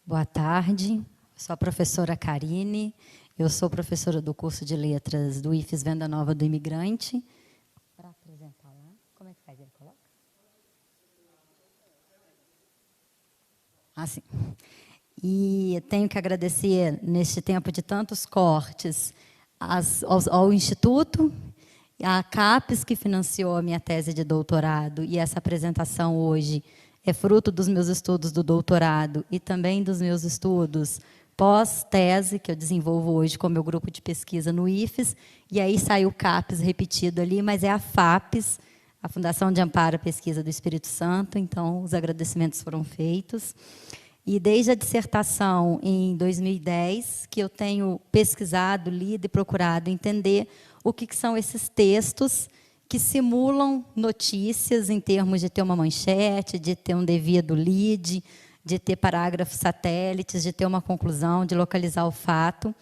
Boa tarde, sou a professora Karine, eu sou professora do curso de Letras do IFES Venda Nova do Imigrante. Para apresentar lá, como é que faz? Ele coloca? Assim. E tenho que agradecer, neste tempo de tantos cortes, ao Instituto, à CAPES, que financiou a minha tese de doutorado, e essa apresentação hoje é fruto dos meus estudos do doutorado e também dos meus estudos pós-tese, que eu desenvolvo hoje com o meu grupo de pesquisa no IFES, e aí sai o CAPES repetido ali, mas é a FAPES, a Fundação de Amparo à Pesquisa do Espírito Santo, então os agradecimentos foram feitos. E desde a dissertação em 2010, que eu tenho pesquisado, lido e procurado entender o que são esses textos que simulam notícias em termos de ter uma manchete, de ter um devido lead, de ter parágrafos satélites, de ter uma conclusão, de localizar o fato,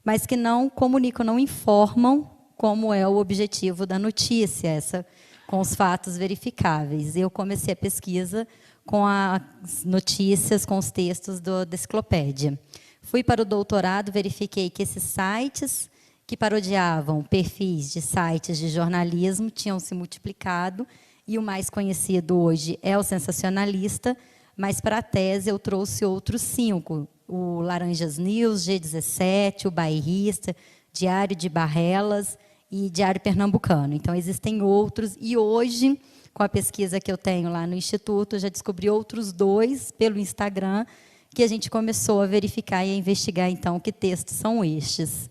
mas que não comunicam, não informam como é o objetivo da notícia, com os fatos verificáveis. Eu comecei a pesquisa com as notícias, com os textos da enciclopédia. Fui para o doutorado, verifiquei que esses sites que parodiavam perfis de sites de jornalismo tinham se multiplicado, e o mais conhecido hoje é o sensacionalista, mas para a tese eu trouxe outros 5, o Laranjas News, G17, o Bairrista, Diário de Barrelas e Diário Pernambucano. Então, existem outros, e hoje, com a pesquisa que eu tenho lá no Instituto, eu já descobri outros 2 pelo Instagram, que a gente começou a verificar e a investigar, então, que textos são estes.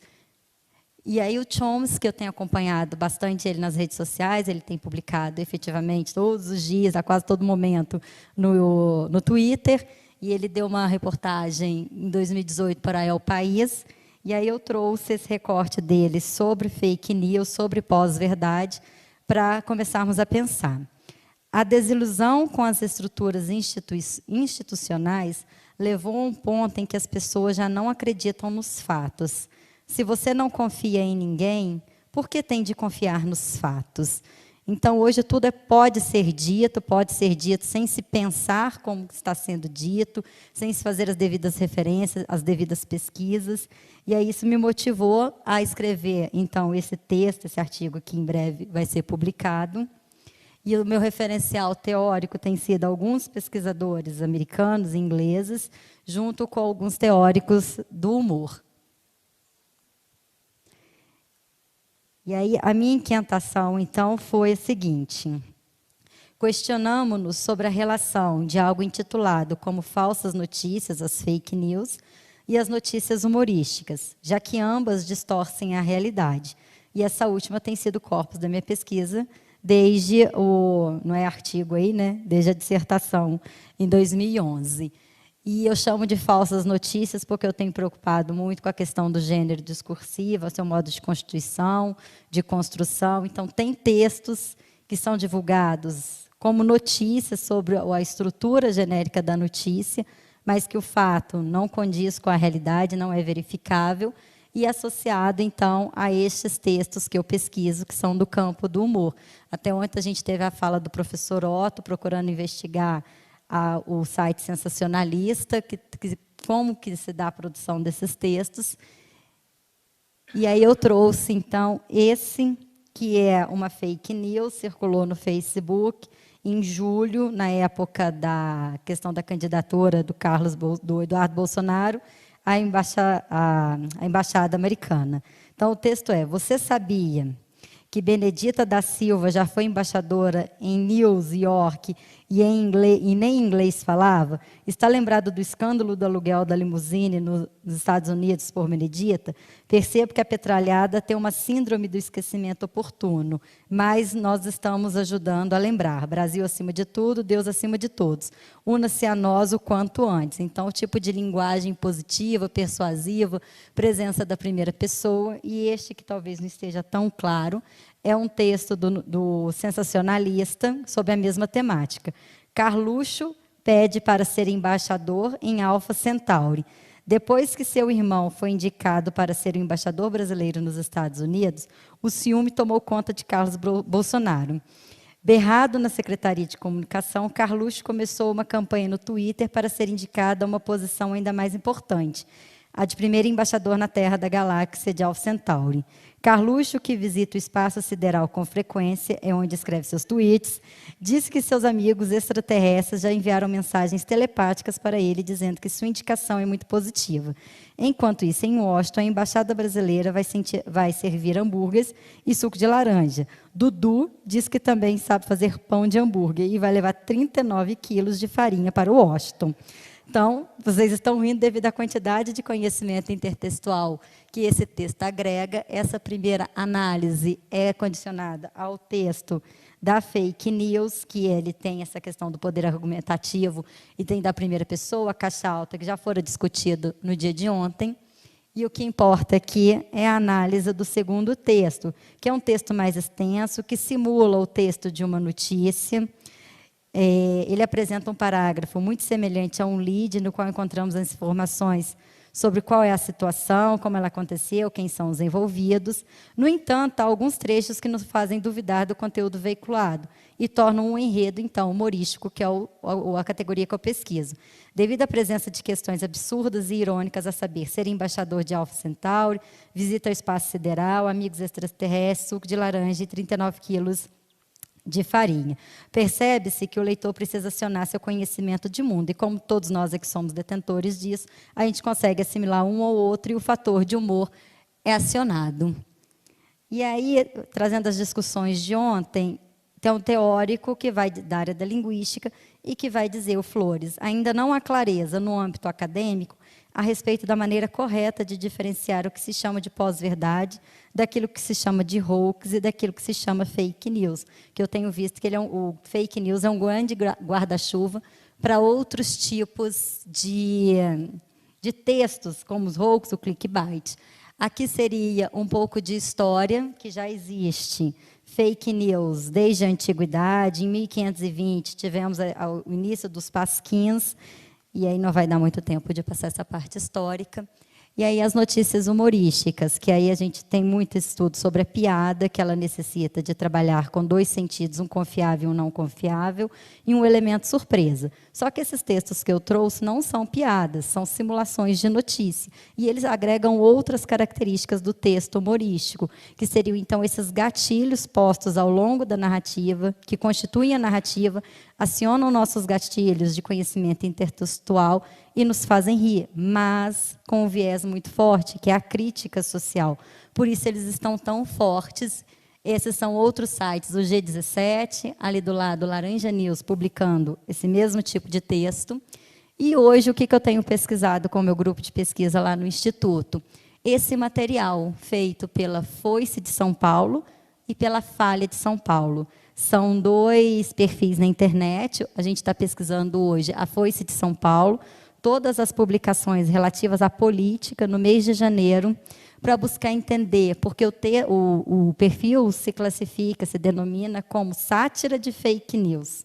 E aí o Chomsky, que eu tenho acompanhado bastante ele nas redes sociais, ele tem publicado efetivamente todos os dias, a quase todo momento, no Twitter, e ele deu uma reportagem em 2018 para El País, e aí eu trouxe esse recorte dele sobre fake news, sobre pós-verdade, para começarmos a pensar. A desilusão com as estruturas institucionais levou a um ponto em que as pessoas já não acreditam nos fatos. Se você não confia em ninguém, por que tem de confiar nos fatos? Então, hoje, tudo pode ser dito sem se pensar como está sendo dito, sem se fazer as devidas referências, as devidas pesquisas. E aí isso me motivou a escrever, então, esse texto, esse artigo que em breve vai ser publicado. E o meu referencial teórico tem sido alguns pesquisadores americanos e ingleses, junto com alguns teóricos do humor. E aí, a minha inquietação, então, foi a seguinte: questionamos-nos sobre a relação de algo intitulado como falsas notícias, as fake news, e as notícias humorísticas, já que ambas distorcem a realidade. E essa última tem sido o corpus da minha pesquisa, desde não é artigo aí, né? Desde a dissertação, em 2011. E eu chamo de falsas notícias porque eu tenho preocupado muito com a questão do gênero discursivo, seu modo de constituição, de construção. Então, tem textos que são divulgados como notícias sobre a estrutura genérica da notícia, mas que o fato não condiz com a realidade, não é verificável, e associado, então, a estes textos que eu pesquiso, que são do campo do humor. Até ontem a gente teve a fala do professor Otto, procurando investigar o site sensacionalista, como que se dá a produção desses textos. E aí eu trouxe, então, esse, que é uma fake news, circulou no Facebook, em julho, na época da questão da candidatura do Eduardo Bolsonaro à Embaixada Americana. Então, o texto é: você sabia que Benedita da Silva já foi embaixadora em New York e nem inglês falava? Está lembrado do escândalo do aluguel da limusine nos Estados Unidos por Benedita? Percebo que a petralhada tem uma síndrome do esquecimento oportuno, mas nós estamos ajudando a lembrar. Brasil acima de tudo, Deus acima de todos. Una-se a nós o quanto antes. Então, o tipo de linguagem positiva, persuasiva, presença da primeira pessoa, e este que talvez não esteja tão claro, é um texto do sensacionalista sobre a mesma temática. Carluxo pede para ser embaixador em Alpha Centauri. Depois que seu irmão foi indicado para ser o embaixador brasileiro nos Estados Unidos, o ciúme tomou conta de Carlos Bolsonaro. Berrado na Secretaria de Comunicação, Carluxo começou uma campanha no Twitter para ser indicado a uma posição ainda mais importante, a de primeiro embaixador na Terra da galáxia de Alpha Centauri. Carluxo, que visita o espaço sideral com frequência, é onde escreve seus tweets, diz que seus amigos extraterrestres já enviaram mensagens telepáticas para ele, dizendo que sua indicação é muito positiva. Enquanto isso, em Washington, a embaixada brasileira vai servir hambúrgueres e suco de laranja. Dudu diz que também sabe fazer pão de hambúrguer e vai levar 39 quilos de farinha para o Washington. Então, vocês estão rindo devido à quantidade de conhecimento intertextual que esse texto agrega. Essa primeira análise é condicionada ao texto da fake news, que ele tem essa questão do poder argumentativo e tem da primeira pessoa, a caixa alta, que já fora discutido no dia de ontem. E o que importa aqui é a análise do segundo texto, que é um texto mais extenso, que simula o texto de uma notícia. Ele apresenta um parágrafo muito semelhante a um lead, no qual encontramos as informações sobre qual é a situação, como ela aconteceu, quem são os envolvidos. No entanto, há alguns trechos que nos fazem duvidar do conteúdo veiculado e tornam um enredo, então, humorístico, que é a categoria que eu pesquiso. Devido à presença de questões absurdas e irônicas, a saber, ser embaixador de Alpha Centauri, visita ao espaço sideral, amigos extraterrestres, suco de laranja e 39 quilos de farinha. Percebe-se que o leitor precisa acionar seu conhecimento de mundo, e como todos nós aqui somos detentores disso, a gente consegue assimilar um ou outro, e o fator de humor é acionado. E aí, trazendo as discussões de ontem, tem um teórico que vai da área da linguística e que vai dizer, o Flores, ainda não há clareza no âmbito acadêmico a respeito da maneira correta de diferenciar o que se chama de pós-verdade daquilo que se chama de hoax e daquilo que se chama fake news, que eu tenho visto que o fake news é um grande guarda-chuva para outros tipos de textos, como os hoax, o clickbait. Aqui seria um pouco de história, que já existe, fake news desde a antiguidade. Em 1520, tivemos o início dos pasquins, e aí não vai dar muito tempo de passar essa parte histórica. E aí as notícias humorísticas, que aí a gente tem muito estudo sobre a piada, que ela necessita de trabalhar com dois sentidos, um confiável e um não confiável, e um elemento surpresa. Só que esses textos que eu trouxe não são piadas, são simulações de notícia. E eles agregam outras características do texto humorístico, que seriam, então, esses gatilhos postos ao longo da narrativa, que constituem a narrativa, acionam nossos gatilhos de conhecimento intertextual e nos fazem rir, mas com um viés muito forte, que é a crítica social. Por isso eles estão tão fortes. Esses são outros sites, o G17, ali do lado, Laranja News, publicando esse mesmo tipo de texto. E hoje, o que eu tenho pesquisado com o meu grupo de pesquisa lá no Instituto? Esse material feito pela Foice de São Paulo e pela Falha de São Paulo. São dois perfis na internet, a gente está pesquisando hoje a Foice de São Paulo, todas as publicações relativas à política no mês de janeiro, para buscar entender, porque o perfil se classifica, se denomina como sátira de fake news.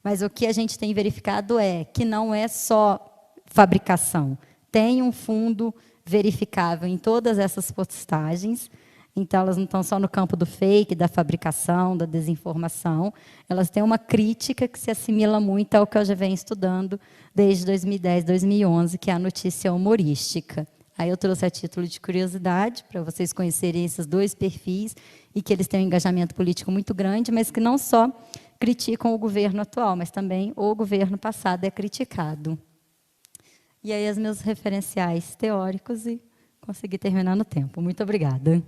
Mas o que a gente tem verificado é que não é só fabricação, tem um fundo verificável em todas essas postagens. Então, elas não estão só no campo do fake, da fabricação, da desinformação. Elas têm uma crítica que se assimila muito ao que eu já venho estudando desde 2010, 2011, que é a notícia humorística. Aí eu trouxe a título de curiosidade, para vocês conhecerem esses dois perfis, e que eles têm um engajamento político muito grande, mas que não só criticam o governo atual, mas também o governo passado é criticado. E aí, os meus referenciais teóricos, e consegui terminar no tempo. Muito obrigada.